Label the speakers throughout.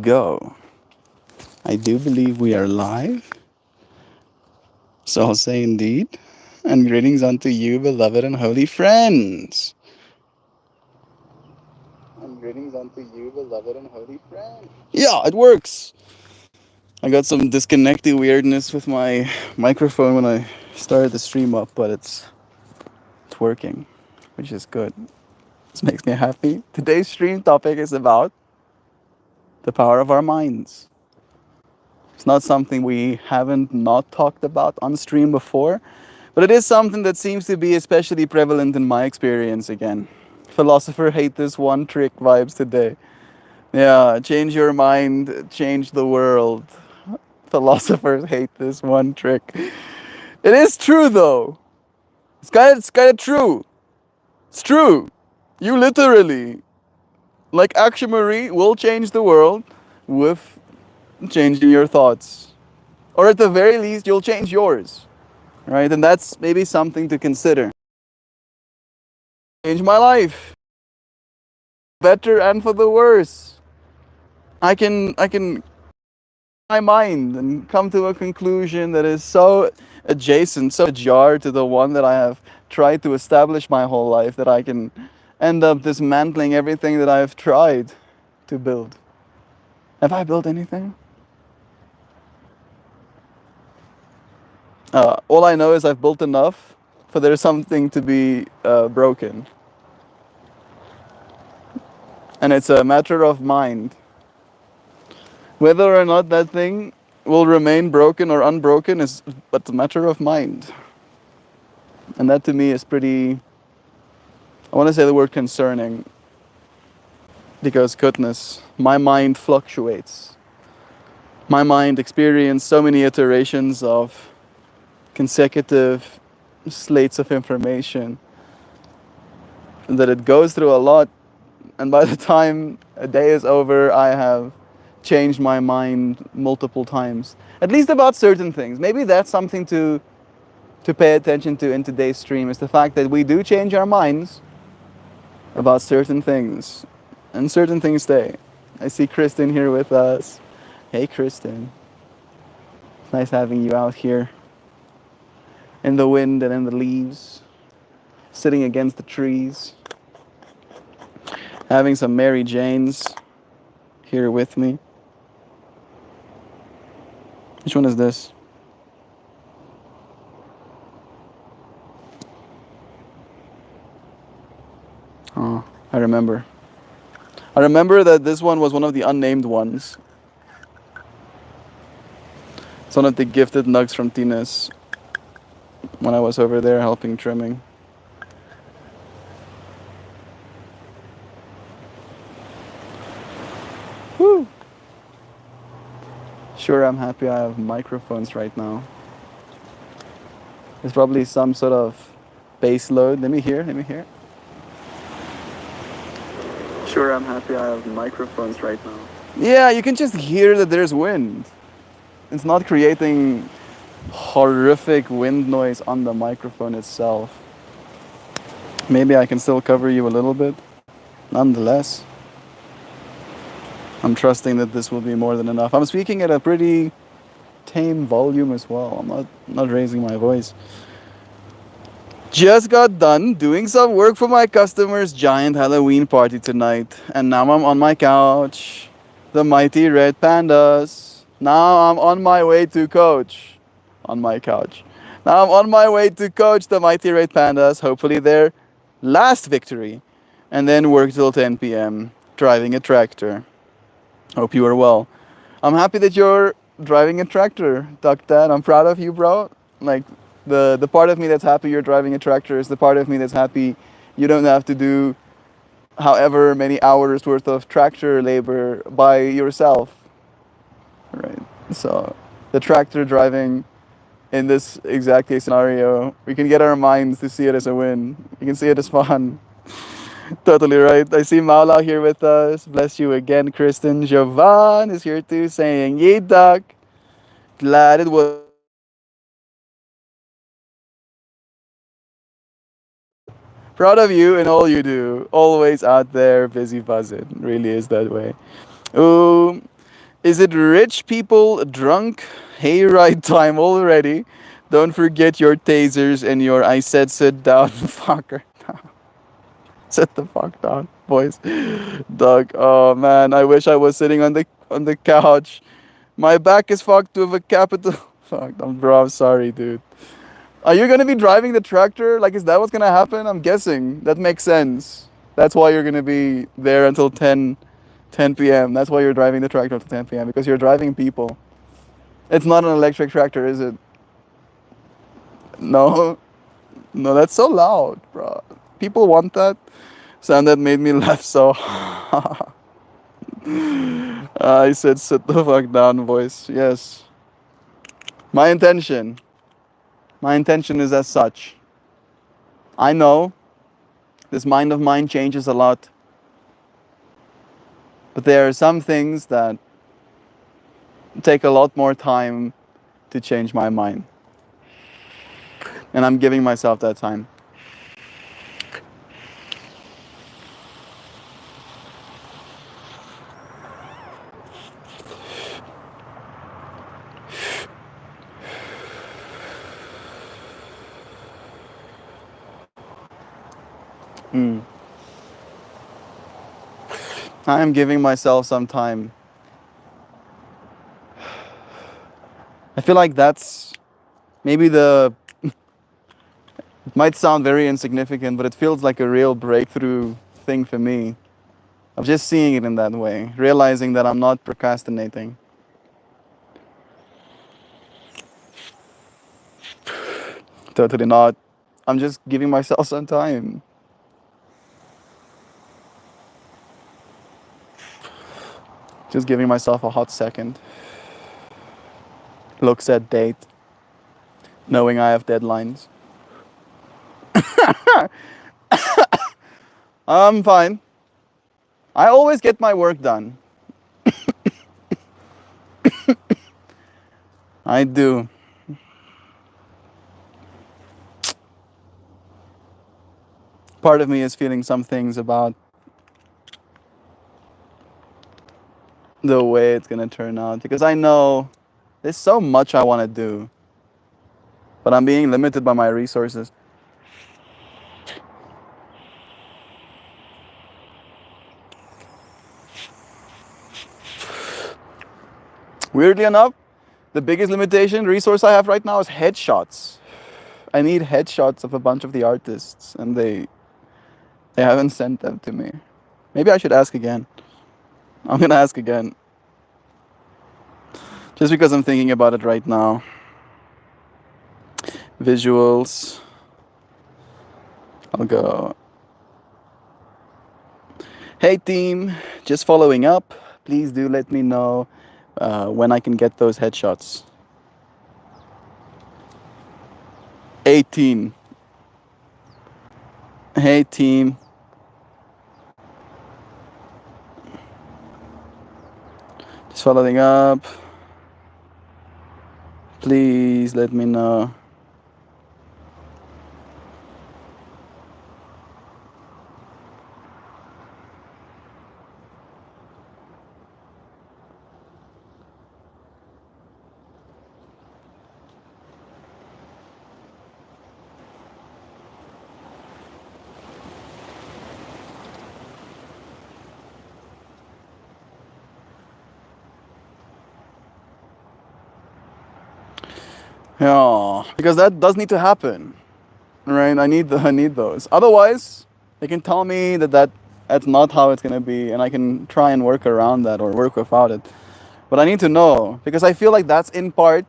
Speaker 1: go. I do believe we are live, so I'll say indeed. And greetings unto you, beloved and holy friends. And greetings unto you, beloved and holy friends. Yeah, it works. I got some disconnected weirdness with my microphone when I started the stream up, but it's working, which is good. This makes me happy. Today's stream topic is about the power of our minds. It's not something we haven't not talked about on stream before, but it is something that seems to be especially prevalent in my experience again. Philosopher hate this one trick vibes today. Yeah, change your mind, change the world. Philosophers hate this one trick. It is true though. It's kinda true. It's true. You literally, like Akshay Marie, will change the world with changing your thoughts. Or at the very least, you'll change yours. Right? And that's maybe something to consider. Change my life. Better and for the worse. I can my mind and come to a conclusion that is so adjacent, so ajar to the one that I have tried to establish my whole life that I can end up dismantling everything that I've tried to build. Have I built anything? All I know is I've built enough for there's something to be broken. And it's a matter of mind. Whether or not that thing will remain broken or unbroken is but a matter of mind. And that to me is pretty, I want to say the word concerning, because goodness, my mind fluctuates. My mind experienced so many iterations of consecutive slates of information that it goes through a lot, and by the time a day is over, I have changed my mind multiple times. At least about certain things. Maybe that's something to pay attention to in today's stream, is the fact that we do change our minds about certain things, and certain things stay. I see Kristen here with us. Hey, Kristen. It's nice having you out here in the wind and in the leaves, sitting against the trees, having some Mary Janes here with me. Which one is this? Oh, I remember. I remember that this one was one of the unnamed ones. It's one of the gifted nugs from Tina's when I was over there helping trimming. Woo! Sure, I'm happy I have microphones right now. There's probably some sort of bass load. Let me hear. Sure, I'm happy I have microphones right now. Yeah, you can just hear that there's wind. It's not creating horrific wind noise on the microphone itself. Maybe I can still cover you a little bit. Nonetheless, I'm trusting that this will be more than enough. I'm speaking at a pretty tame volume as well. I'm not raising my voice. Just got done doing some work for my customers' giant Halloween party tonight, and now I'm on my couch. The mighty red pandas. Now I'm on my way to coach. On my couch. Now I'm on my way to coach the mighty red pandas, hopefully their last victory, and then work till 10 p.m. driving a tractor. Hope you are well. I'm happy that you're driving a tractor, Duck Dad. I'm proud of you, bro. Like, the part of me that's happy you're driving a tractor is the part of me that's happy you don't have to do however many hours worth of tractor labor by yourself. Right. So the tractor driving in this exact case scenario, we can get our minds to see it as a win. We can see it as fun. Totally right. I see Maula here with us. Bless you again, Kristen. Jovan is here too, saying, "Yay, Duck. Glad it was." Proud of you and all you do. Always out there, busy buzzing. Really is that way. Ooh, Is it rich people drunk hayride time already? Don't forget your tasers and your I said sit down fucker. Sit the fuck down, boys. Doug, oh man, I wish I was sitting on the couch. My back is fucked with a capital. Fuck, bro. I'm sorry, dude. Are you gonna be driving the tractor? Like, is that what's gonna happen? I'm guessing. That makes sense. That's why you're gonna be there until 10 p.m. That's why you're driving the tractor until 10 p.m. Because you're driving people. It's not an electric tractor, is it? No, no, that's so loud, bro. People want that. Sound that made me laugh so. I said, sit the fuck down, voice. Yes. My intention. My intention is as such. I know this mind of mine changes a lot. But there are some things that take a lot more time to change my mind. And I'm giving myself that time. I am giving myself some time. I feel like that's maybe it might sound very insignificant, but it feels like a real breakthrough thing for me. Of just seeing it in that way, realizing that I'm not procrastinating. Totally not. I'm just giving myself some time. Just giving myself a hot second. Looks at date. Knowing I have deadlines. I'm fine. I always get my work done. I do. Part of me is feeling some things about the way it's gonna turn out because I know there's so much I want to do, but I'm being limited by my resources. Weirdly enough, the biggest limitation resource I have right now is headshots. I need headshots of a bunch of the artists, and they haven't sent them to me. Maybe I should ask again. I'm gonna ask again. Just because I'm thinking about it right now. Visuals. I'll go. Hey team, just following up. Please do let me know when I can get those headshots. 18. Hey team. Just following up. Please let me know. Yeah, because that does need to happen, right? I need those. Otherwise, they can tell me that's not how it's gonna be, and I can try and work around that or work without it. But I need to know because I feel like that's in part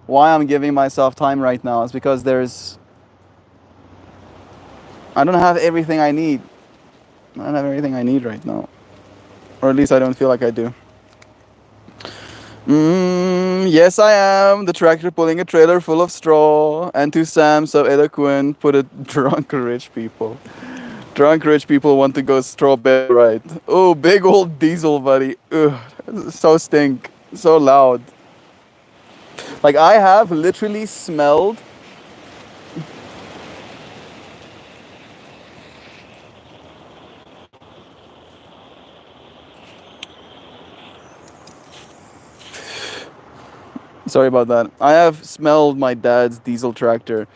Speaker 1: why I'm giving myself time right now. Is because I don't have everything I need. I don't have everything I need right now, or at least I don't feel like I do. Yes, I am. The tractor pulling a trailer full of straw. And to Sam, so eloquent, put it drunk rich people. Drunk rich people want to go strawberry ride. Oh, big old diesel, buddy. Ugh, so stink. So loud. Like, I have literally smelled. Sorry about that. I have smelled my dad's diesel tractor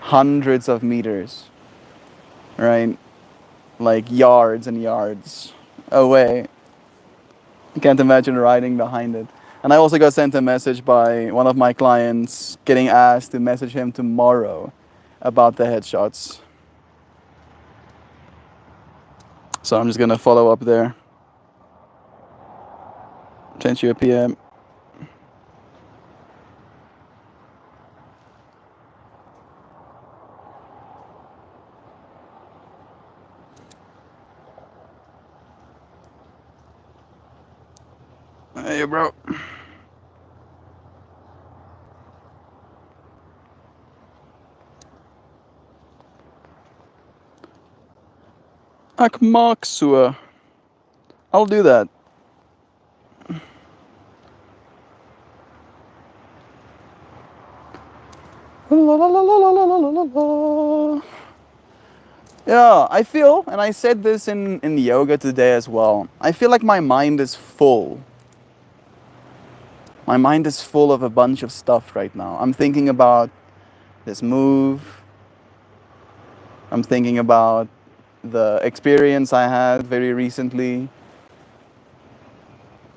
Speaker 1: hundreds of meters, right? Like yards and yards away. I can't imagine riding behind it. And I also got sent a message by one of my clients getting asked to message him tomorrow about the headshots. So I'm just gonna follow up there. Sent you a PM. Hey, bro. Akmaksua. I'll do that. Yeah, I feel, and I said this in yoga today as well, I feel like my mind is full. My mind is full of a bunch of stuff right now. I'm thinking about this move. I'm thinking about the experience I had very recently,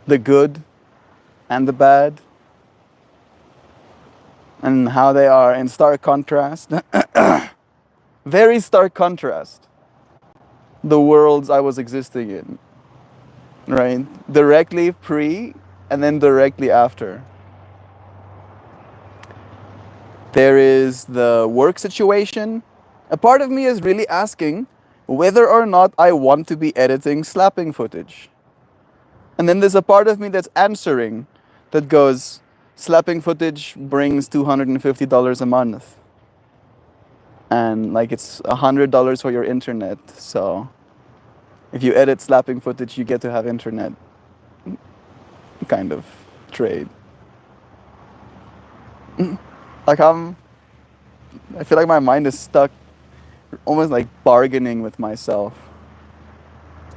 Speaker 1: the good and the bad, and how they are in stark contrast. Very stark contrast. The worlds I was existing in, right? Directly pre and then directly after. There is the work situation. A part of me is really asking whether or not I want to be editing slapping footage. And then there's a part of me that's answering that goes, slapping footage brings $250 a month. And like it's $100 for your internet. So if you edit slapping footage, you get to have internet kind of trade. Like I feel like my mind is stuck almost like bargaining with myself.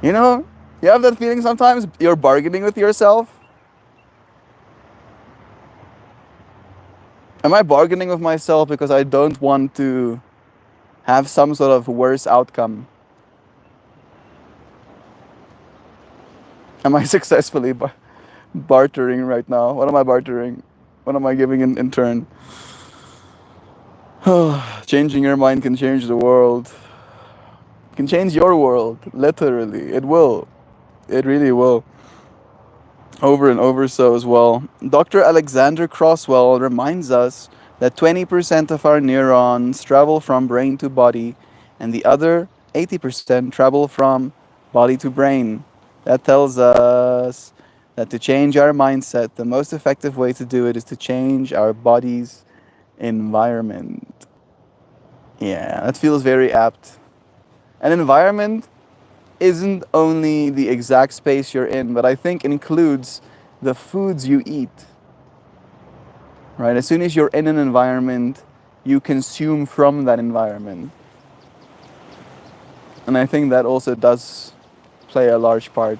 Speaker 1: You know, you have that feeling sometimes you're bargaining with yourself? Am I bargaining with myself because I don't want to have some sort of worse outcome? Am I successfully bartering right now? What am I bartering? What am I giving in turn? Changing your mind can change the world. It can change your world, literally. It will. It really will. Over and over so as well. Dr. Alexander Crosswell reminds us that 20% of our neurons travel from brain to body, and the other 80% travel from body to brain. That tells us that to change our mindset, the most effective way to do it is to change our body's environment. Yeah, that feels very apt. An environment isn't only the exact space you're in, but I think includes the foods you eat. Right? As soon as you're in an environment, you consume from that environment. And I think that also does play a large part.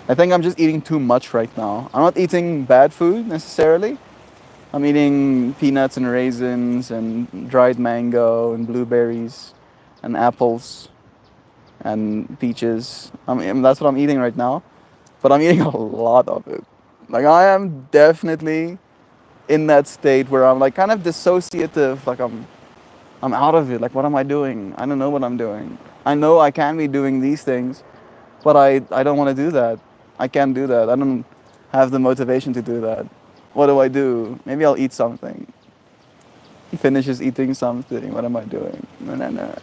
Speaker 1: I think I'm just eating too much right now. I'm not eating bad food necessarily. I'm eating peanuts and raisins and dried mango and blueberries and apples and peaches. I mean, that's what I'm eating right now. But I'm eating a lot of it. Like I am definitely in that state where I'm like kind of dissociative. Like I'm out of it. Like what am I doing? I don't know what I'm doing. I know I can be doing these things, but I don't want to do that. I can't do that. I don't have the motivation to do that. What do I do? Maybe I'll eat something. He finishes eating something. What am I doing? No.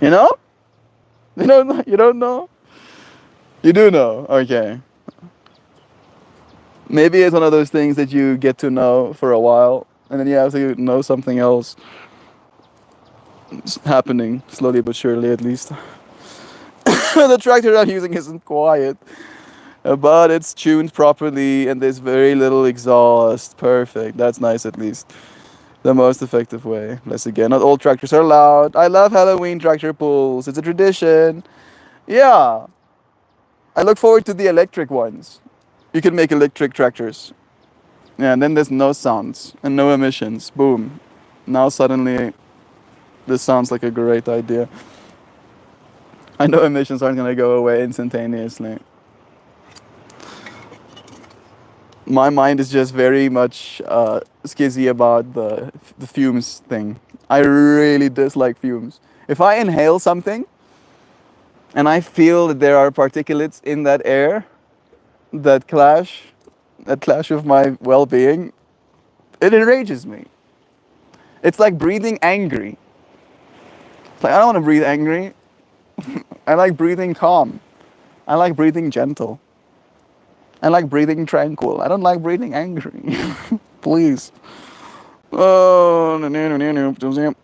Speaker 1: You know? You don't know? You don't know? You do know. Okay. Maybe it's one of those things that you get to know for a while, and then you have to know something else. It's happening slowly but surely, at least. The tractor I'm using isn't quiet, but it's tuned properly, and there's very little exhaust. Perfect. That's nice, at least. The most effective way. Once again, not all tractors are loud. I love Halloween tractor pulls. It's a tradition. Yeah. I look forward to the electric ones. You can make electric tractors. Yeah, and then there's no sounds and no emissions. Boom. Now suddenly this sounds like a great idea. I know emissions aren't gonna go away instantaneously. My mind is just very much skizzy about the fumes thing. I really dislike fumes. If I inhale something and I feel that there are particulates in that air that clash with my well-being, it enrages me. It's like breathing angry. It's like I don't want to breathe angry. I like breathing calm. I like breathing gentle. I like breathing tranquil. I don't like breathing angry. Please. Oh,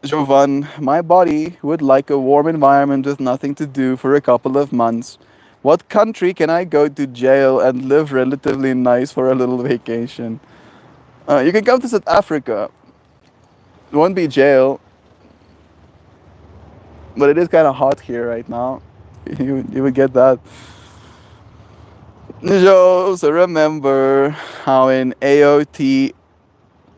Speaker 1: Jovan, my body would like a warm environment with nothing to do for a couple of months. What country can I go to jail and live relatively nice for a little vacation? You can come to South Africa. It won't be jail, but it is kind of hot here right now. You would get that. So remember how in AOT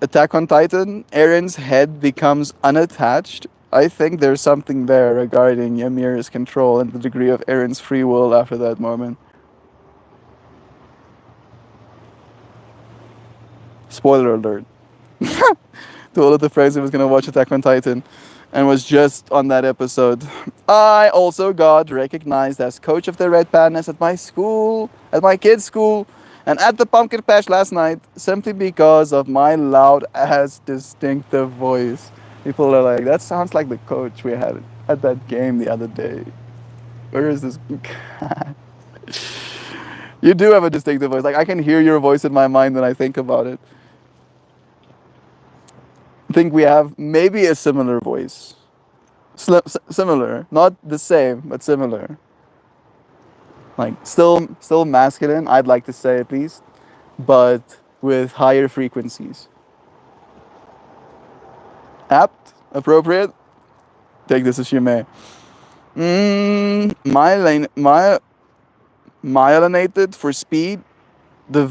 Speaker 1: Attack on Titan, Eren's head becomes unattached. I think there's something there regarding Ymir's control and the degree of Eren's free will after that moment. Spoiler alert. To all of the friends who was gonna watch Attack on Titan and was just on that episode. I also got recognized as coach of the Red Pandas at my school, at my kids' school, and at the pumpkin patch last night, simply because of my loud ass distinctive voice. People are like, that sounds like the coach we had at that game the other day. Where is this? You do have a distinctive voice. Like, I can hear your voice in my mind when I think about it. I think we have maybe a similar voice. Similar. Not the same, but similar. Like, still masculine, I'd like to say at least, but with higher frequencies. Apt? Appropriate? Take this as you may. Myelinated for speed, the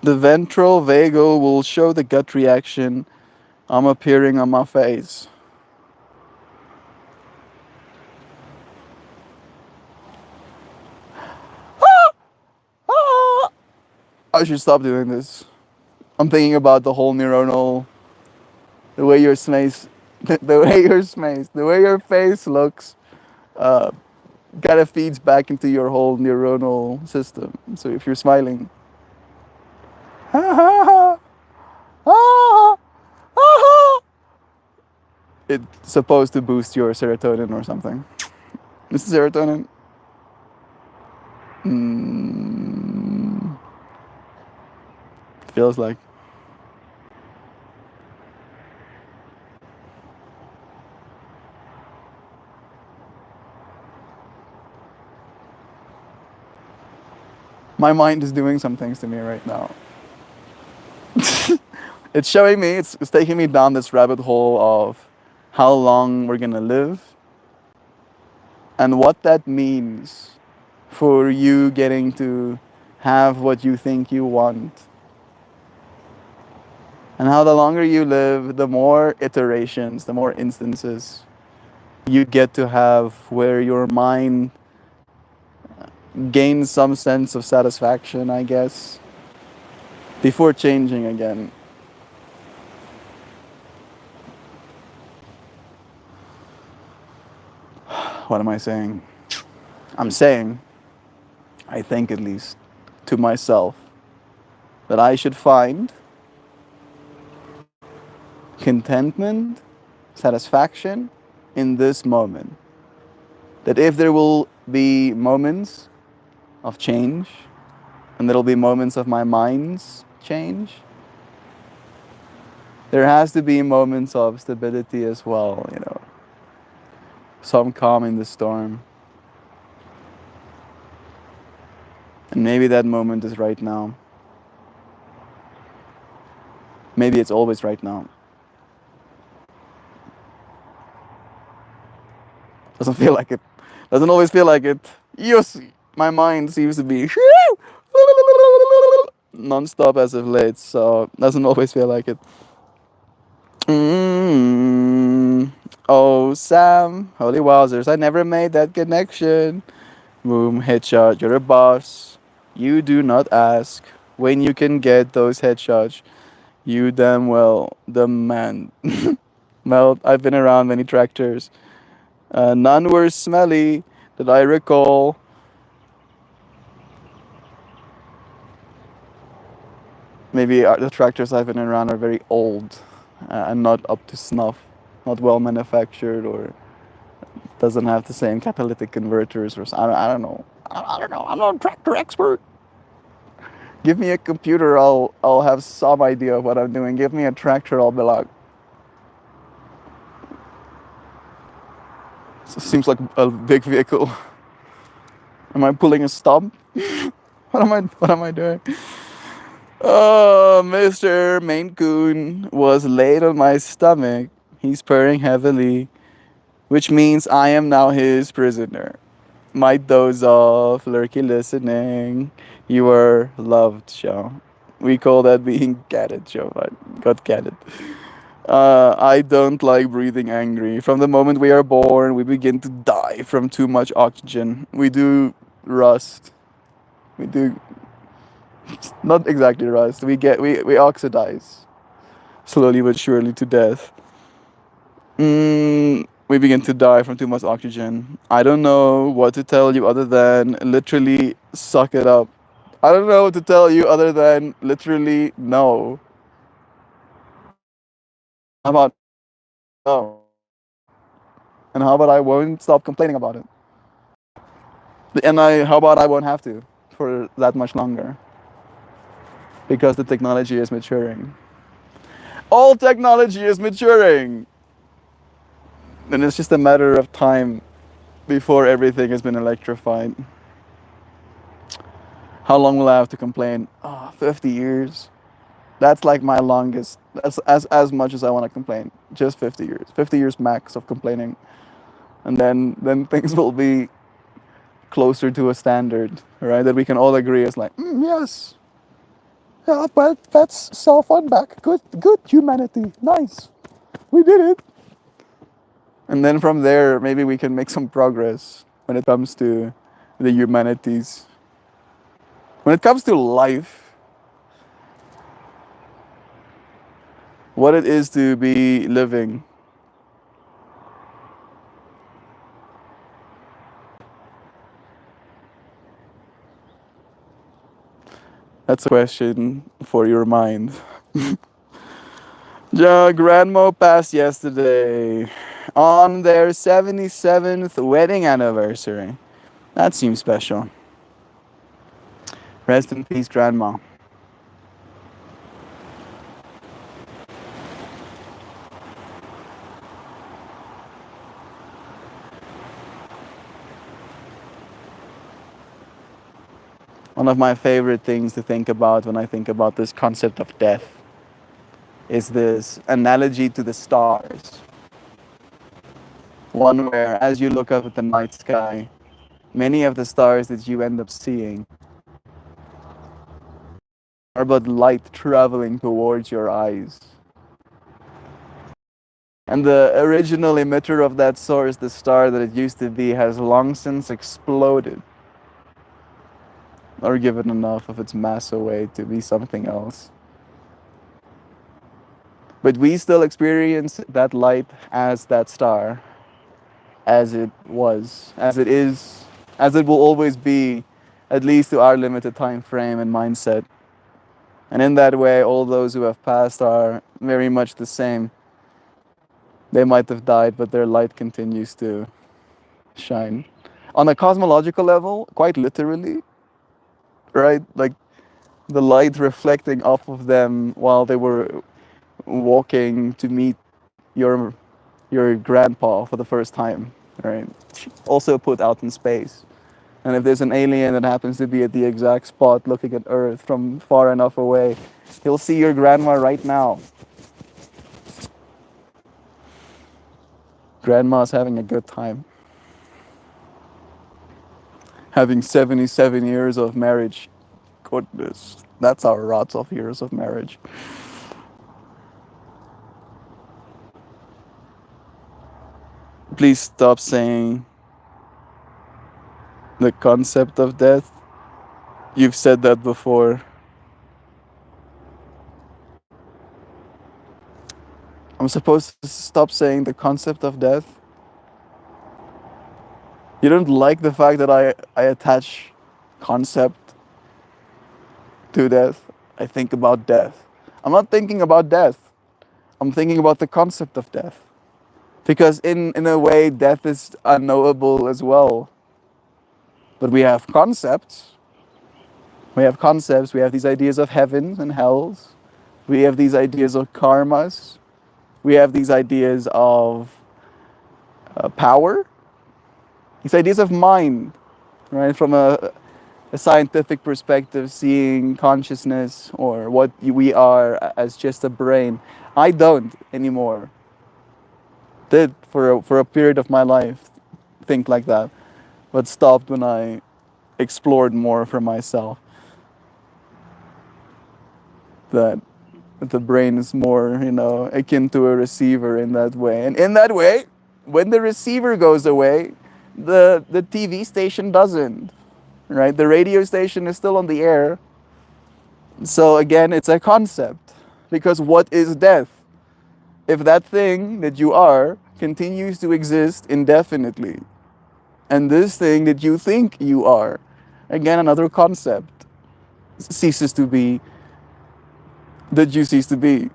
Speaker 1: ventral vagal will show the gut reaction I'm appearing on my face. I should stop doing this. I'm thinking about the whole neuronal, the way your face, the way your face looks, kind of feeds back into your whole neuronal system. So if you're smiling, it's supposed to boost your serotonin or something. This is serotonin. Feels like. My mind is doing some things to me right now. It's showing me, it's taking me down this rabbit hole of how long we're gonna live and what that means for you getting to have what you think you want. And how the longer you live, the more iterations, the more instances you get to have where your mind gains some sense of satisfaction, I guess, before changing again. What am I saying? I'm saying, I think at least, to myself, that I should find contentment, satisfaction in this moment. That if there will be moments of change, and there'll be moments of my mind's change, there has to be moments of stability as well, you know. Some calm in the storm. And maybe that moment is right now. Maybe it's always right now. Doesn't feel like it. Doesn't always feel like it. Yes. My mind seems to be non-stop as of late, so doesn't always feel like it. Mm. Oh, Sam, holy wowzers, I never made that connection. Boom, headshot, you're a boss. You do not ask when you can get those headshots. You damn well demand. Well, I've been around many tractors. None were smelly that I recall. Maybe the tractors I've been around are very old and not up to snuff, not well manufactured, or doesn't have the same catalytic converters, or I don't know. I don't know. I'm not a tractor expert. Give me a computer, I'll have some idea of what I'm doing. Give me a tractor, I'll be like, seems like a big vehicle. Am I pulling a stump? What am I doing? Oh, Mr. Maine Coon was laid on my stomach. He's purring heavily, which means I am now his prisoner. Might doze off, lurky listening. You were loved, show. We call that being catted, show. I got catted. I don't like breathing angry. From the moment we are born, we begin to die from too much oxygen. We do rust. We do not exactly rust. We oxidize slowly but surely to death. We begin to die from too much oxygen. I don't know what to tell you other than literally suck it up. I don't know what to tell you other than literally no. How about no? And how about I won't stop complaining about it? And how about I won't have to for that much longer? Because the technology is maturing. All technology is maturing! And it's just a matter of time before everything has been electrified. How long will I have to complain? 50 years. That's like my longest. That's as much as I want to complain. Just 50 years. 50 years max of complaining. And then things will be closer to a standard, right? That we can all agree is like, yes. Yeah, but that's cell phone back. Good humanity. Nice. We did it. And then from there, maybe we can make some progress when it comes to the humanities. When it comes to life, what it is to be living. That's a question for your mind. Yeah, grandma passed yesterday on their 77th wedding anniversary. That seems special. Rest in peace, grandma. One of my favorite things to think about when I think about this concept of death is this analogy to the stars. One where, as you look up at the night sky, many of the stars that you end up seeing are but light traveling towards your eyes. And the original emitter of that source, the star that it used to be, has long since exploded or given enough of its mass away to be something else. But we still experience that light as that star, as it was, as it is, as it will always be, at least to our limited time frame and mindset. And in that way, all those who have passed are very much the same. They might have died, but their light continues to shine. On a cosmological level, quite literally, right? Like the light reflecting off of them while they were walking to meet your grandpa for the first time, right? Also put out in space. And if there's an alien that happens to be at the exact spot looking at Earth from far enough away, he'll see your grandma right now. Grandma's having a good time. having 77 years of marriage. Goodness, that's our lots of years of marriage. Please stop saying the concept of death. You've said that before. I'm supposed to stop saying the concept of death. You don't like the fact that I attach concept to death. I think about death. I'm not thinking about death. I'm thinking about the concept of death. Because in a way, death is unknowable as well. But we have concepts. We have concepts. We have these ideas of heavens and hells. We have these ideas of karmas. We have these ideas of power. These ideas of mind, right? From a scientific perspective, seeing consciousness or what we are as just a brain. I don't anymore. Did for a period of my life think like that, but stopped when I explored more for myself. That the brain is more, akin to a receiver in that way. And in that way, when the receiver goes away, the TV station doesn't, right? The radio station is still on the air. So again, it's a concept. Because what is death? If that thing that you are continues to exist indefinitely, and this thing that you think you are, again, another concept, ceases to be, that you cease to be,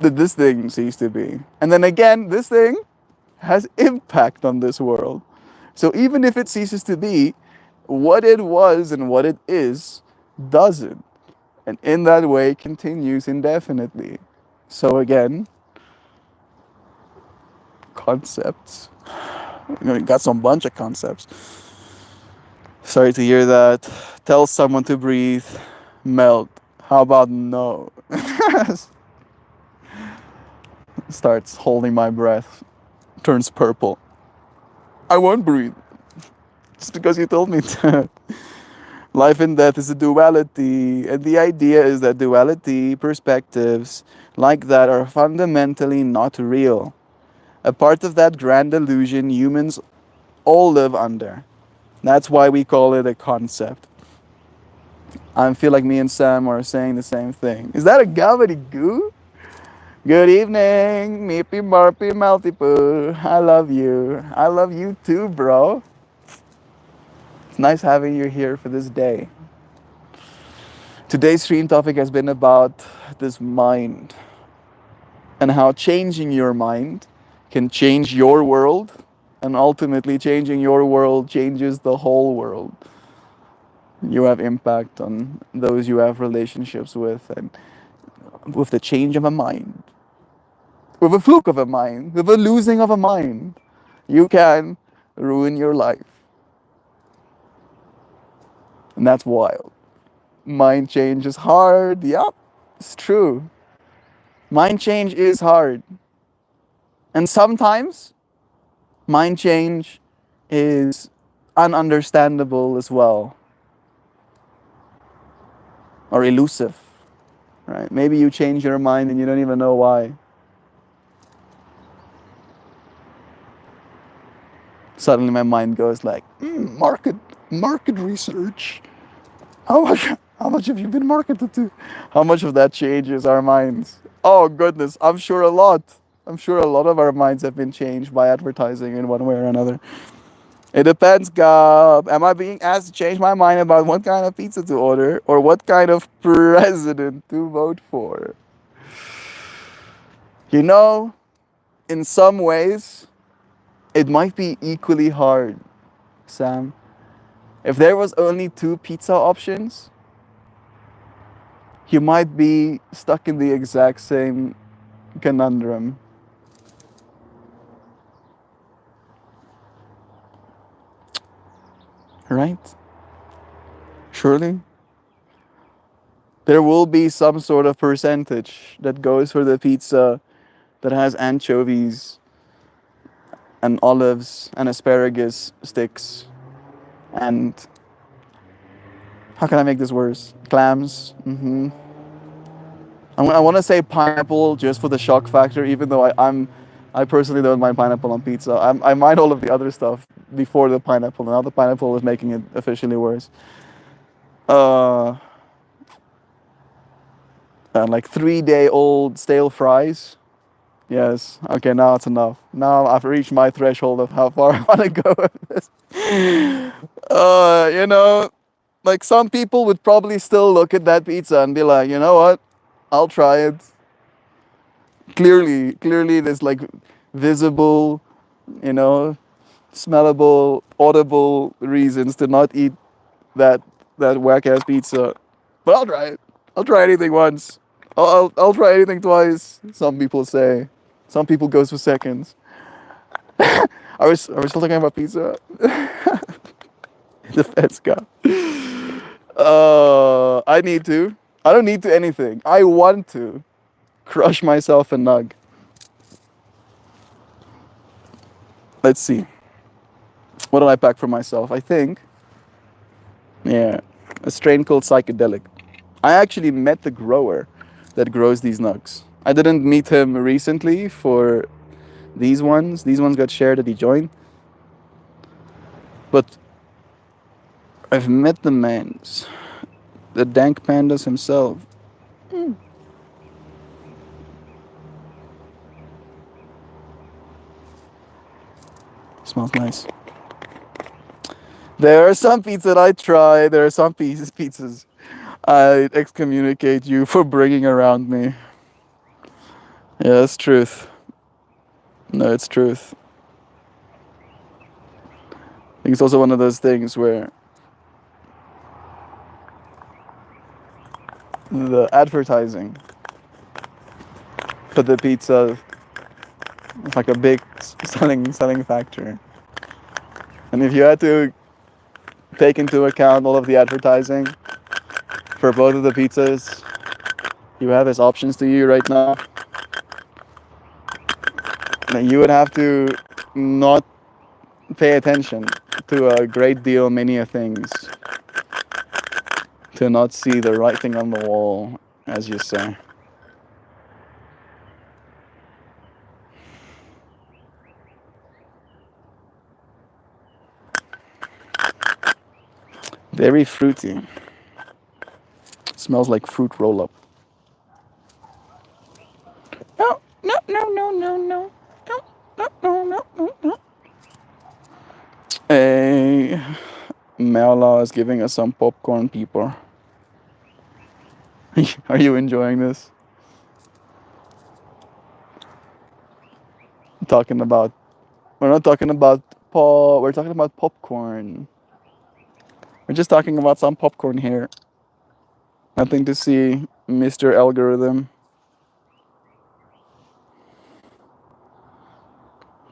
Speaker 1: that this thing ceases to be. And then again, this thing has impact on this world. So even if it ceases to be, what it was and what it is doesn't. And in that way continues indefinitely. So again, concepts. Got some bunch of concepts. Sorry to hear that. Tell someone to breathe. Melt. How about no? Starts holding my breath. Turns purple. I won't breathe. Just because you told me to. Life and death is a duality. And the idea is that duality perspectives like that are fundamentally not real. A part of that grand illusion humans all live under. That's why we call it a concept. I feel like me and Sam are saying the same thing. Is that a gobbledygoo? Good evening, Meepy Marpy Maltipoo. I love you. I love you too, bro. It's nice having you here for this day. Today's stream topic has been about this mind and how changing your mind can change your world, and ultimately changing your world changes the whole world. You have impact on those you have relationships with, and with the change of a mind, with a fluke of a mind, with a losing of a mind, you can ruin your life. And that's wild. Mind change is hard. Yep, it's true. Mind change is hard. And sometimes mind change is ununderstandable as well, or elusive, right? Maybe you change your mind and you don't even know why. Suddenly my mind goes like, market research. How much have you been marketed to? How much of that changes our minds? Oh goodness, I'm sure a lot. I'm sure a lot of our minds have been changed by advertising in one way or another. It depends, Gab. Am I being asked to change my mind about what kind of pizza to order or what kind of president to vote for? You know, in some ways, it might be equally hard, Sam. If there was only 2 pizza options, you might be stuck in the exact same conundrum. Right? Surely? There will be some sort of percentage that goes for the pizza that has anchovies and olives and asparagus sticks. And how can I make this worse? Clams. I want to say pineapple just for the shock factor, even though I personally don't mind pineapple on pizza. I mind all of the other stuff before the pineapple. Now the pineapple is making it officially worse. And like 3-day-old stale fries. Yes. Okay, now it's enough. Now I've reached my threshold of how far I want to go with this. You know, like some people would probably still look at that pizza and be like, you know what? I'll try it. Clearly there's like visible, you know, smellable, audible reasons to not eat that whack ass pizza. But I'll try it. I'll try anything once. I'll try anything twice. Some people say. Some people goes for seconds. Are we still talking about pizza? The feds go. I need to. I don't need to anything. I want to crush myself a nug. Let's see. What did I pack for myself? I think, yeah, a strain called Psychedelic. I actually met the grower that grows these nugs. I didn't meet him recently for these ones. These ones got shared at the joint. But I've met the mans, the dank pandas himself. Smells nice. There are some pizzas that I try. There are some pizzas I excommunicate you for bringing around me. Yeah, it's truth. No, it's truth. I think it's also one of those things where the advertising for the pizza is like a big selling factor. And if you had to take into account all of the advertising for both of the pizzas you have as options to you right now, then you would have to not pay attention to a great deal many of things to not see the writing on the wall, as you say. Very fruity. Smells like fruit roll-up. No, no, no, no, no, no. No, no, no, no, no, no. Hey, Merla is giving us some popcorn, people. Are you enjoying this? We're not talking about we're talking about popcorn. We're just talking about some popcorn here. Nothing to see, Mr. Algorithm.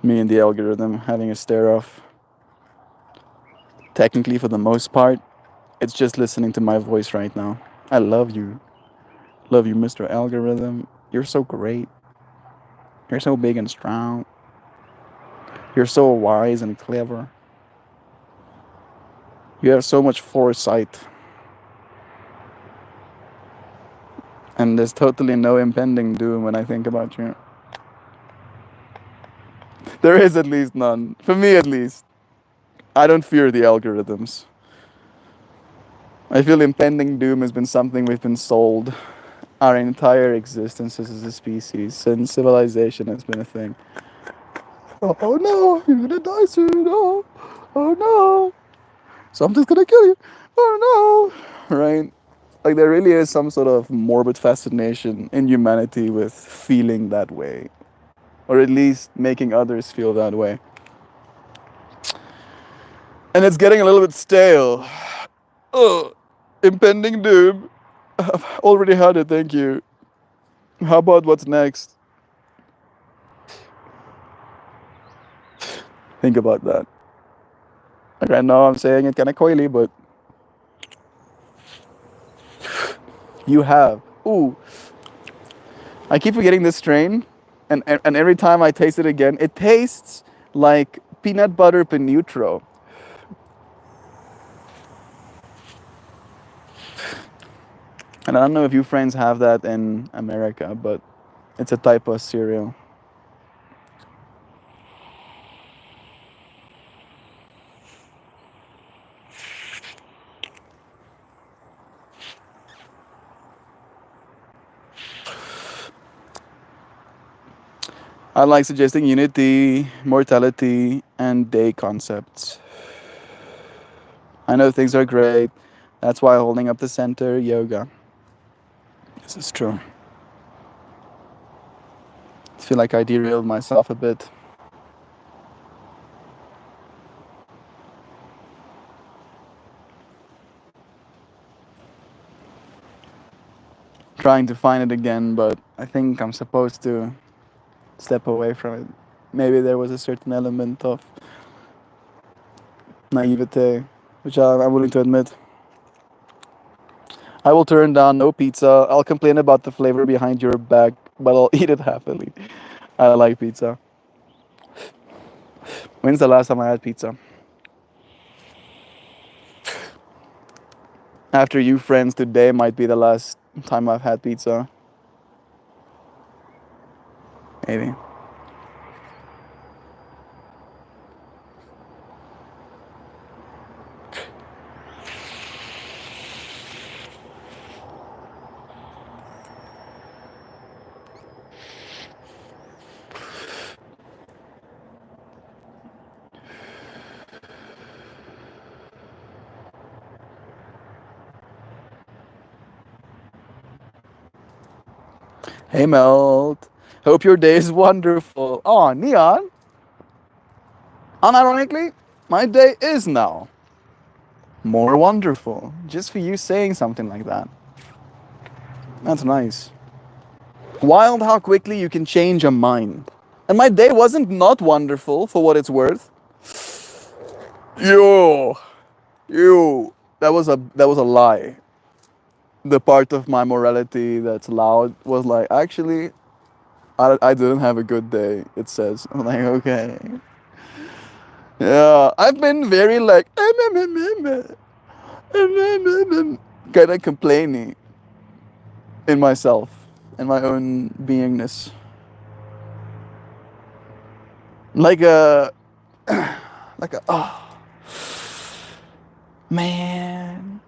Speaker 1: Me and the algorithm having a stare off. Technically, for the most part, it's just listening to my voice right now. I love you. Love you, Mr. Algorithm. You're so great. You're so big and strong. You're so wise and clever. You have so much foresight. And there's totally no impending doom when I think about you. There is at least none. For me, at least. I don't fear the algorithms. I feel impending doom has been something we've been sold our entire existences as a species, since civilization has been a thing. Oh no, you're gonna die soon. Oh no. Something's gonna kill you. Oh no. Right? Like there really is some sort of morbid fascination in humanity with feeling that way. Or at least making others feel that way. And it's getting a little bit stale. Oh, impending doom. I've already had it, thank you. How about what's next? Think about that. Like I know I'm saying it kind of coyly, but you have. Ooh. I keep forgetting this strain, and every time I taste it again, it tastes like peanut butter Penutro. And I don't know if you friends have that in America, but it's a type of cereal. I like suggesting unity, mortality, and day concepts. I know things are great. That's why holding up the center, yoga. This is true. I feel like I derailed myself a bit. Trying to find it again, but I think I'm supposed to step away from it. Maybe there was a certain element of naivete, which I'm willing to admit. I will turn down no pizza. I'll complain about the flavor behind your back, but I'll eat it happily. I like pizza. When's the last time I had pizza? After you friends, today might be the last time I've had pizza. Maybe. Hey Melt. Hope your day is wonderful. Oh, Neon. Unironically, my day is now more wonderful. Just for you saying something like that. That's nice. Wild how quickly you can change a mind. And my day wasn't not wonderful for what it's worth. You. That was a lie. The part of my morality that's loud was like, actually, I didn't have a good day. It says. I'm like, okay. Yeah, I've been very like kind of complaining in myself, in my own beingness, like a oh man,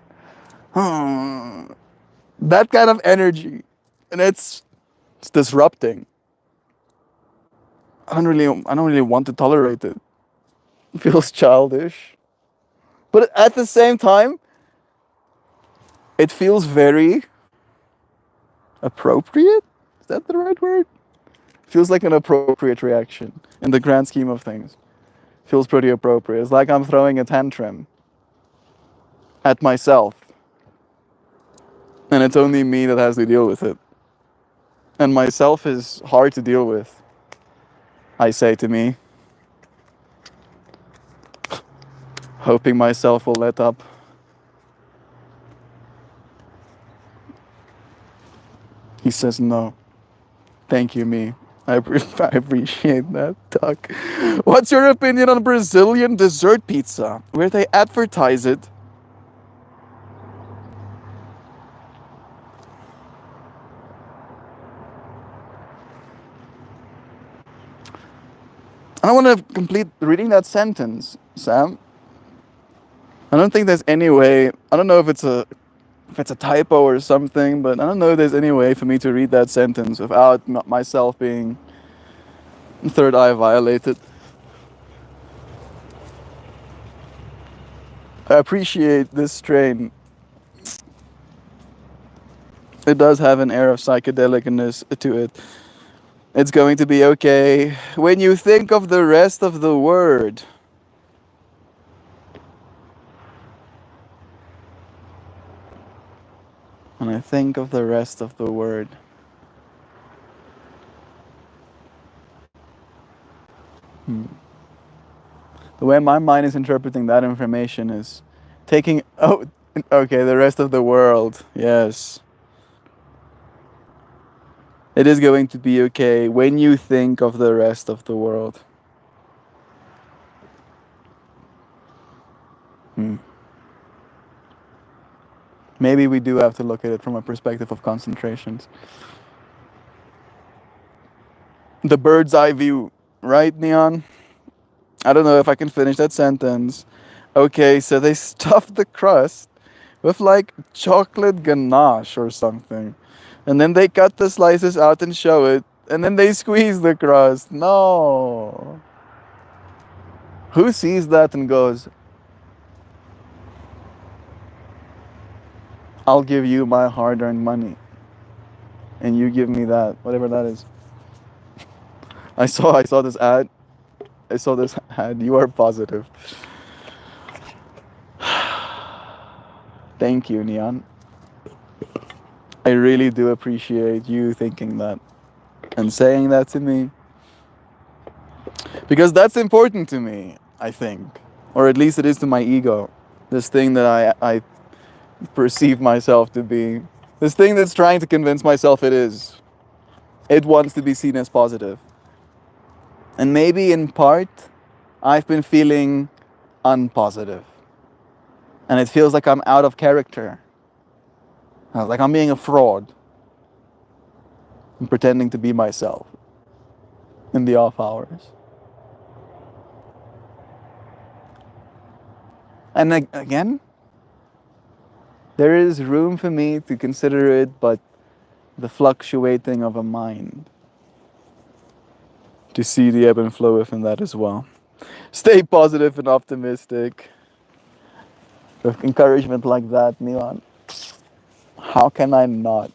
Speaker 1: that kind of energy, and it's disrupting. I don't really want to tolerate it. It feels childish, but at the same time, it feels very appropriate. Is that the right word? Feels like an appropriate reaction in the grand scheme of things. Feels pretty appropriate. It's like I'm throwing a tantrum at myself, and it's only me that has to deal with it. And myself is hard to deal with, I say to me, hoping myself will let up. He says no. Thank you, me. I appreciate that, Doc. What's your opinion on Brazilian dessert pizza, where they advertise it? I don't want to complete reading that sentence, Sam. I don't think there's any way. I don't know if it's a typo or something, but I don't know if there's any way for me to read that sentence without myself being third eye violated. I appreciate this strain. It does have an air of psychedelicness to it. It's going to be okay when you think of the rest of the word. When I think of the rest of the word. The way my mind is interpreting that information is taking. Oh, okay, the rest of the world. Yes. It is going to be okay when you think of the rest of the world. Maybe we do have to look at it from a perspective of concentrations. The bird's eye view, right, Neon? I don't know if I can finish that sentence. Okay, so they stuffed the crust with like chocolate ganache or something. And then they cut the slices out and show it. And then they squeeze the crust. No. Who sees that and goes, I'll give you my hard earned money. And you give me that, whatever that is. I saw this ad. I saw this ad. You are positive. Thank you, Neon. I really do appreciate you thinking that and saying that to me. Because that's important to me, I think. Or at least it is to my ego. This thing that I perceive myself to be. This thing that's trying to convince myself it is. It wants to be seen as positive. And maybe in part, I've been feeling unpositive. And it feels like I'm out of character. Like I'm being a fraud. I'm pretending to be myself in the off hours. And again, there is room for me to consider it, but the fluctuating of a mind. To see the ebb and flow within that as well. Stay positive and optimistic. With encouragement like that, Neon. How can I not?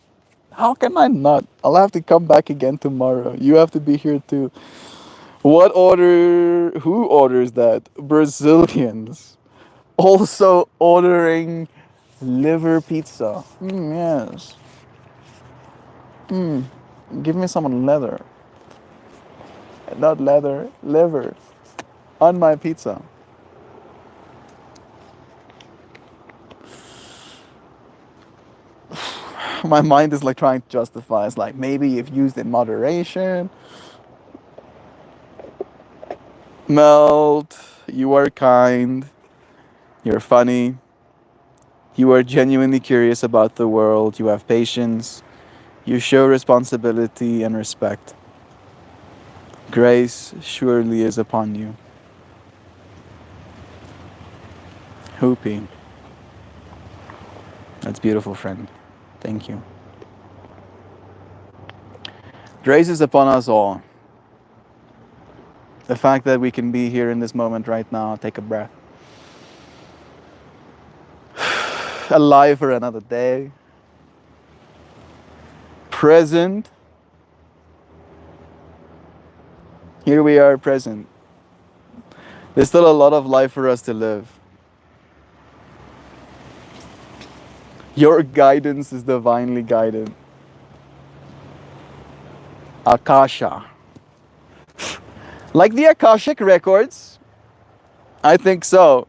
Speaker 1: How can I not? I'll have to come back again tomorrow. You have to be here too. What order? Who orders that? Brazilians. Also ordering liver pizza. Yes. Give me some leather. Not leather, liver. On my pizza. My mind is like trying to justify. It's like maybe if used in moderation. Melt, you are kind. You're funny. You are genuinely curious about the world. You have patience. You show responsibility and respect. Grace surely is upon you. Hoopy. That's beautiful, friend. Thank you. Grace is upon us all. The fact that we can be here in this moment right now, take a breath. Alive for another day. Present. Here we are present. There's still a lot of life for us to live. Your guidance is divinely guided. Akasha. Like the Akashic records? I think so.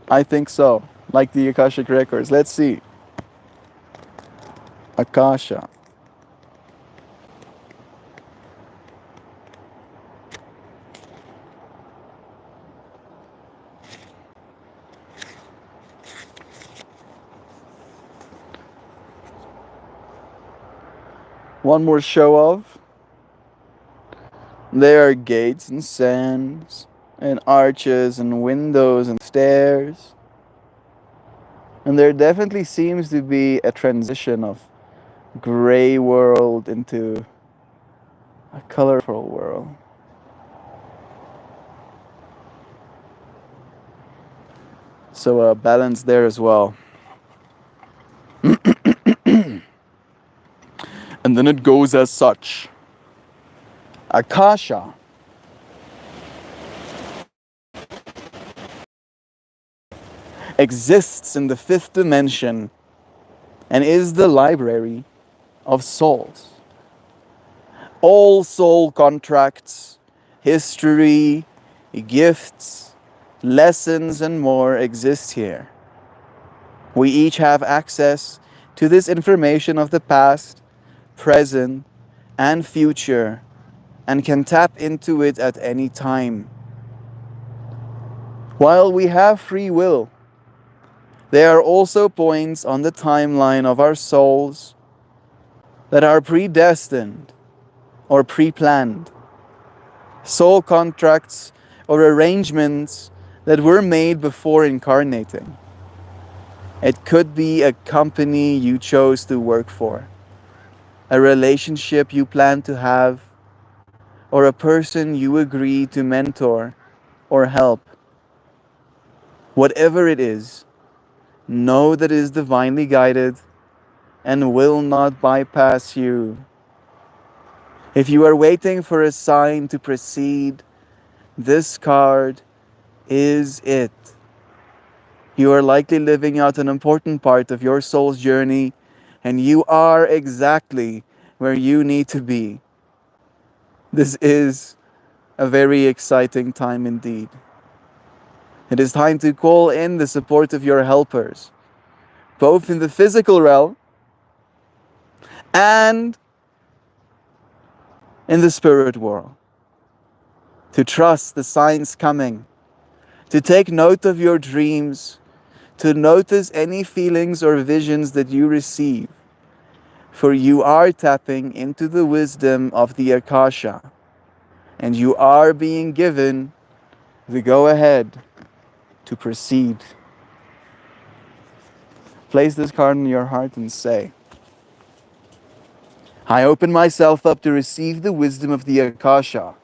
Speaker 1: I think so. Like the Akashic records. Let's see. Akasha. One more show of. There are gates and sands and arches and windows and stairs. And there definitely seems to be a transition of gray world into a colorful world. So a balance there as well. And then it goes as such. Akasha. Exists in the fifth dimension and is the library of souls. All soul contracts, history, gifts, lessons, and more exist here. We each have access to this information of the past, present, and future, and can tap into it at any time. While we have free will, There are also points on the timeline of our souls that are predestined or pre-planned. Soul contracts or arrangements that were made before incarnating. It could be a company you chose to work for, a relationship you plan to have, or a person you agree to mentor or help. Whatever it is, know that it is divinely guided and will not bypass you. If you are waiting for a sign to proceed, this card is it. You are likely living out an important part of your soul's journey, and you are exactly where you need to be. This is a very exciting time indeed. It is time to call in the support of your helpers, both in the physical realm and in the spirit world. To trust the signs coming, to take note of your dreams, to notice any feelings or visions that you receive, for you are tapping into the wisdom of the Akasha, and you are being given the go-ahead to proceed. Place this card in your heart and say, I open myself up to receive the wisdom of the Akasha.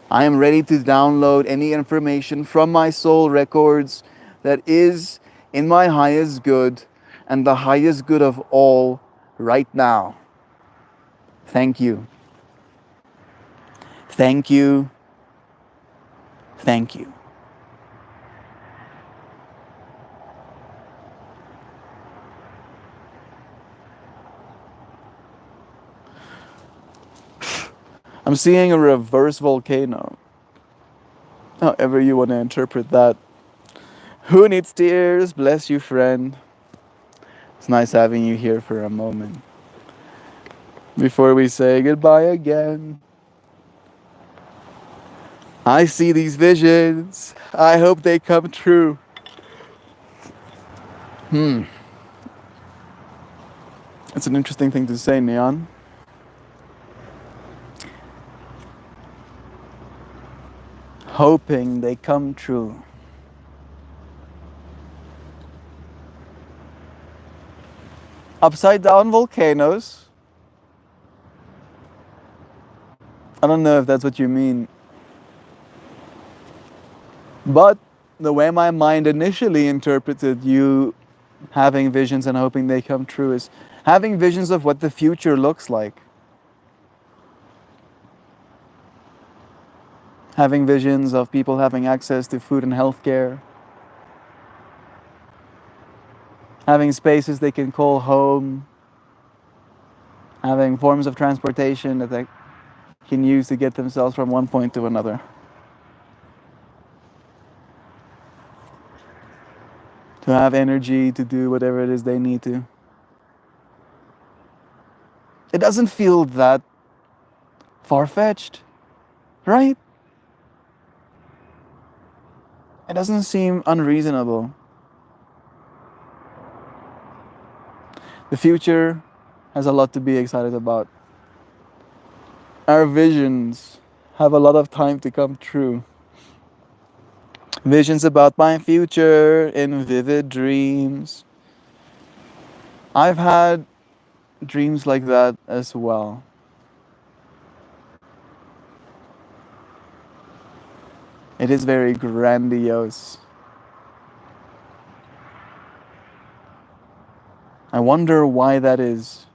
Speaker 1: I am ready to download any information from my soul records that is in my highest good and the highest good of all right now. Thank you. Thank you. Thank you. I'm seeing a reverse volcano. However you want to interpret that. Who needs tears? Bless you, friend. It's nice having you here for a moment. Before we say goodbye again. I see these visions. I hope they come true. It's an interesting thing to say, Neon. Hoping they come true. Upside down volcanoes. I don't know if that's what you mean. But the way my mind initially interpreted you having visions and hoping they come true is having visions of what the future looks like. Having visions of people having access to food and healthcare. Having spaces they can call home. Having forms of transportation that they can use to get themselves from one point to another. To have energy to do whatever it is they need to. It doesn't feel that far-fetched, right? It doesn't seem unreasonable. The future has a lot to be excited about. Our visions have a lot of time to come true. Visions about my future in vivid dreams. I've had dreams like that as well. It is very grandiose. I wonder why that is.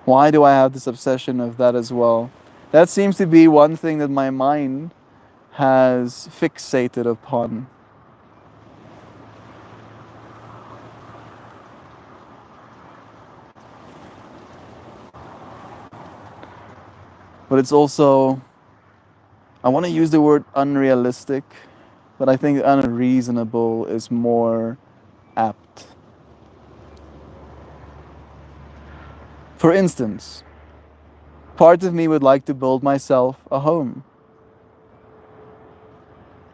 Speaker 1: Why do I have this obsession of that as well? That seems to be one thing that my mind has fixated upon. But it's also, I want to use the word unrealistic, but I think unreasonable is more apt. For instance, part of me would like to build myself a home,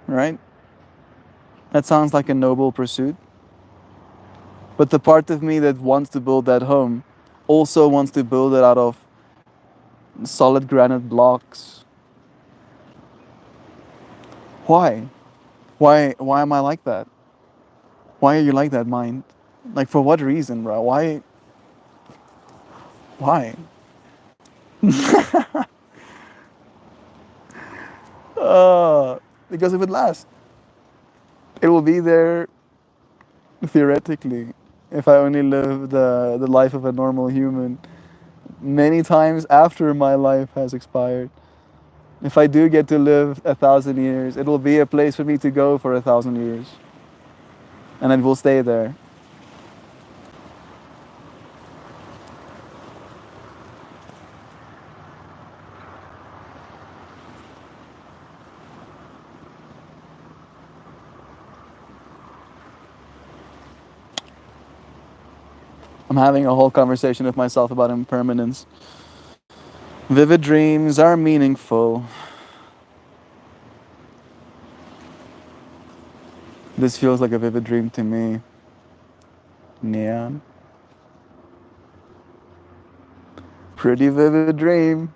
Speaker 1: right? That sounds like a noble pursuit. But the part of me that wants to build that home also wants to build it out of solid granite blocks. Why? Why am I like that? Why are you like that, mind? Like, for what reason, bro? Why? Because if it lasts, it will be there theoretically. If I only live the life of a normal human, many times after my life has expired. If I do get to live 1,000 years, it will be a place for me to go for 1,000 years. And it will stay there. I'm having a whole conversation with myself about impermanence. Vivid dreams are meaningful. This feels like a vivid dream to me. Yeah. Pretty vivid dream.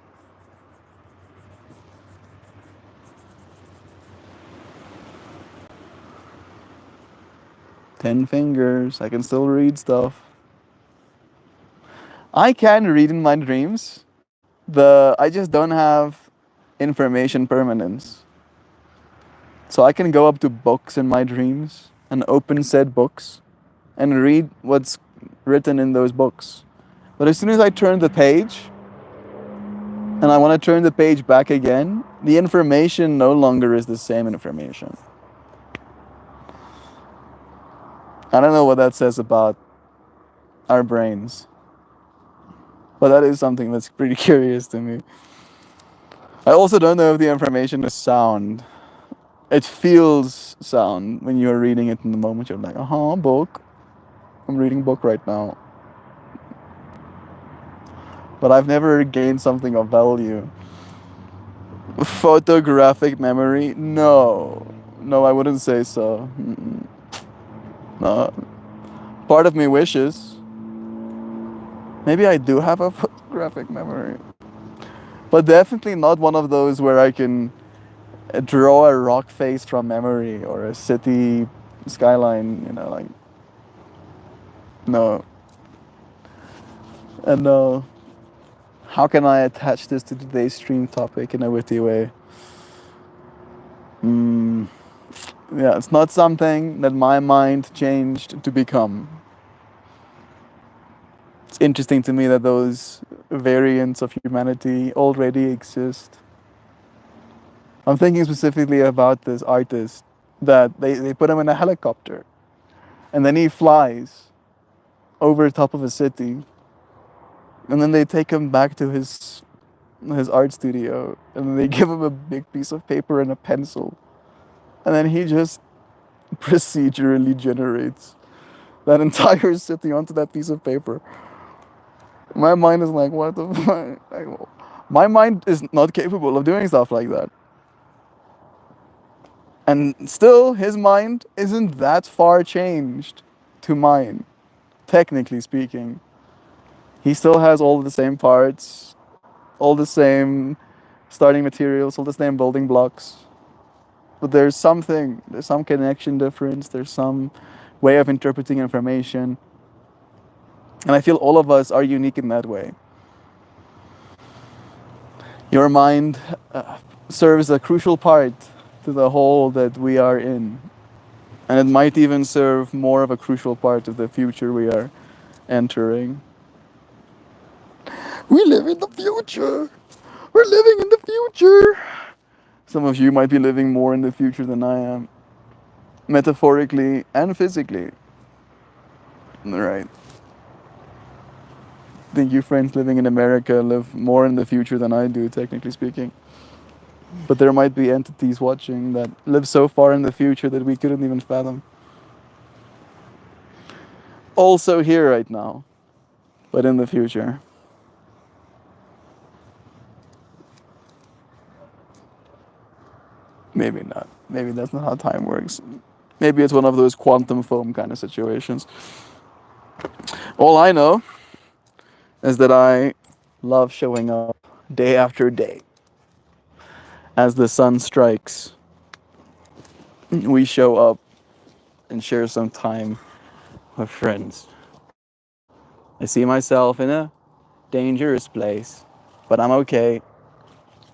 Speaker 1: Ten fingers. I can still read stuff. I can read in my dreams. I just don't have information permanence. So I can go up to books in my dreams and open said books and read what's written in those books. But as soon as I turn the page and I want to turn the page back again, the information no longer is the same information. I don't know what that says about our brains, but that is something that's pretty curious to me. I also don't know if the information is sound. It feels sound when you're reading it in the moment. You're like, book. I'm reading a book right now. But I've never gained something of value. Photographic memory? No. No, I wouldn't say so. No. Part of me wishes. Maybe I do have a photographic memory. But definitely not one of those where I can draw a rock face from memory or a city skyline, like. No. And no. How can I attach this to today's stream topic in a witty way? Yeah, it's not something that my mind changed to become. It's interesting to me that those variants of humanity already exist. I'm thinking specifically about this artist that they put him in a helicopter and then he flies over the top of a city and then they take him back to his art studio and then they give him a big piece of paper and a pencil and then he just procedurally generates that entire city onto that piece of paper. My mind is like, what the fuck? My mind is not capable of doing stuff like that. And still, his mind isn't that far changed to mine, technically speaking. He still has all the same parts, all the same starting materials, all the same building blocks. But there's some connection difference, there's some way of interpreting information. And I feel all of us are unique in that way. Your mind serves a crucial part to the whole that we are in. And it might even serve more of a crucial part of the future we are entering. We live in the future! We're living in the future! Some of you might be living more in the future than I am. Metaphorically and physically. Right. I think you friends living in America live more in the future than I do, technically speaking. But there might be entities watching that live so far in the future that we couldn't even fathom. Also here right now, but in the future. Maybe not. Maybe that's not how time works. Maybe it's one of those quantum foam kind of situations. All I know is that I love showing up day after day. As the sun strikes, we show up and share some time with friends. I see myself in a dangerous place, but I'm okay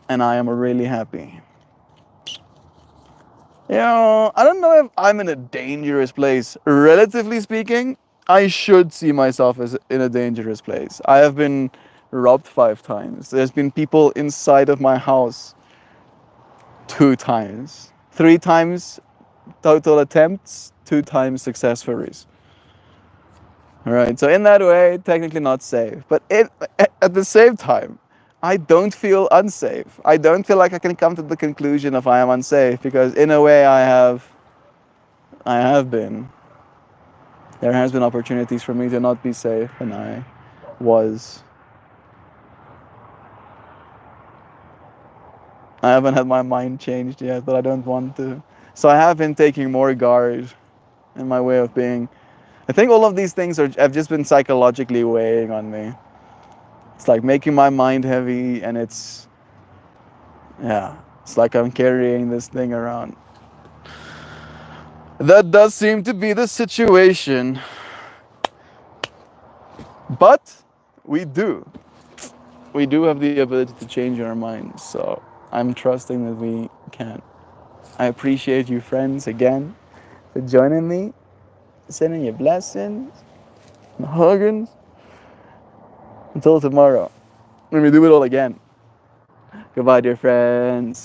Speaker 1: and I am really happy. You know, I don't know if I'm in a dangerous place. Relatively speaking, I should see myself as in a dangerous place. I have been robbed 5 times. There's been people inside of my house 2 times. 3 times total attempts, 2 times success stories. All right, so in that way, technically not safe. But at the same time, I don't feel unsafe. I don't feel like I can come to the conclusion of I am unsafe because in a way I have been. There has been opportunities for me to not be safe, and I was. I haven't had my mind changed yet, but I don't want to. So I have been taking more guard in my way of being. I think all of these things have just been psychologically weighing on me. It's like making my mind heavy, and it's like I'm carrying this thing around. That does seem to be the situation. But we do. We do have the ability to change our minds, so I'm trusting that we can. I appreciate you, friends, again for joining me, sending you blessings and huggins. Until tomorrow, when we do it all again. Goodbye, dear friends.